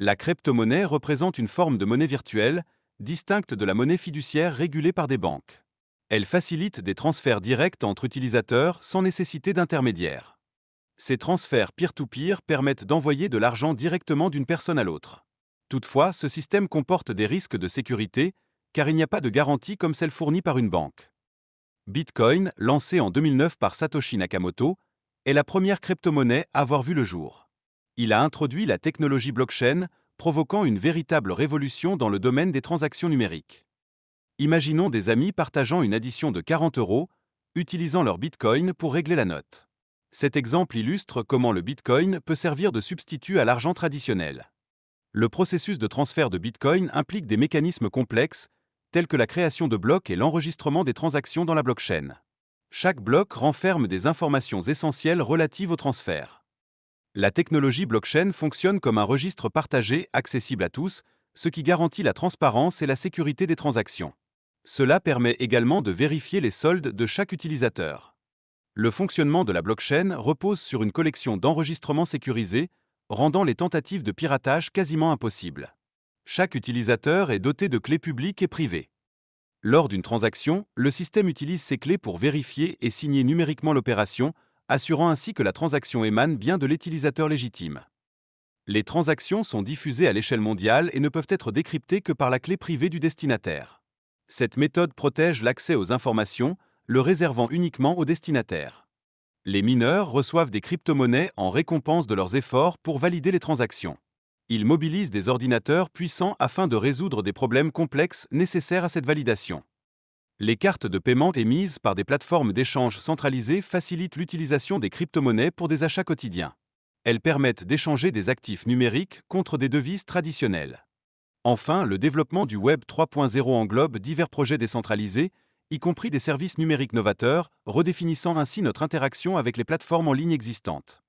La crypto-monnaie représente une forme de monnaie virtuelle, distincte de la monnaie fiduciaire régulée par des banques. Elle facilite des transferts directs entre utilisateurs sans nécessité d'intermédiaire. Ces transferts peer-to-peer permettent d'envoyer de l'argent directement d'une personne à l'autre. Toutefois, ce système comporte des risques de sécurité, car il n'y a pas de garantie comme celle fournie par une banque. Bitcoin, lancé en 2009 par Satoshi Nakamoto, est la première crypto-monnaie à avoir vu le jour. Il a introduit la technologie blockchain, provoquant une véritable révolution dans le domaine des transactions numériques. Imaginons des amis partageant une addition de 40 €, utilisant leur Bitcoin pour régler la note. Cet exemple illustre comment le Bitcoin peut servir de substitut à l'argent traditionnel. Le processus de transfert de Bitcoin implique des mécanismes complexes, tels que la création de blocs et l'enregistrement des transactions dans la blockchain. Chaque bloc renferme des informations essentielles relatives au transfert. La technologie blockchain fonctionne comme un registre partagé, accessible à tous, ce qui garantit la transparence et la sécurité des transactions. Cela permet également de vérifier les soldes de chaque utilisateur. Le fonctionnement de la blockchain repose sur une collection d'enregistrements sécurisés, rendant les tentatives de piratage quasiment impossibles. Chaque utilisateur est doté de clés publiques et privées. Lors d'une transaction, le système utilise ces clés pour vérifier et signer numériquement l'opération, assurant ainsi que la transaction émane bien de l'utilisateur légitime. Les transactions sont diffusées à l'échelle mondiale et ne peuvent être décryptées que par la clé privée du destinataire. Cette méthode protège l'accès aux informations, le réservant uniquement aux destinataires. Les mineurs reçoivent des crypto-monnaies en récompense de leurs efforts pour valider les transactions. Ils mobilisent des ordinateurs puissants afin de résoudre des problèmes complexes nécessaires à cette validation. Les cartes de paiement émises par des plateformes d'échange centralisées facilitent l'utilisation des crypto-monnaies pour des achats quotidiens. Elles permettent d'échanger des actifs numériques contre des devises traditionnelles. Enfin, le développement du Web 3.0 englobe divers projets décentralisés, y compris des services numériques novateurs, redéfinissant ainsi notre interaction avec les plateformes en ligne existantes.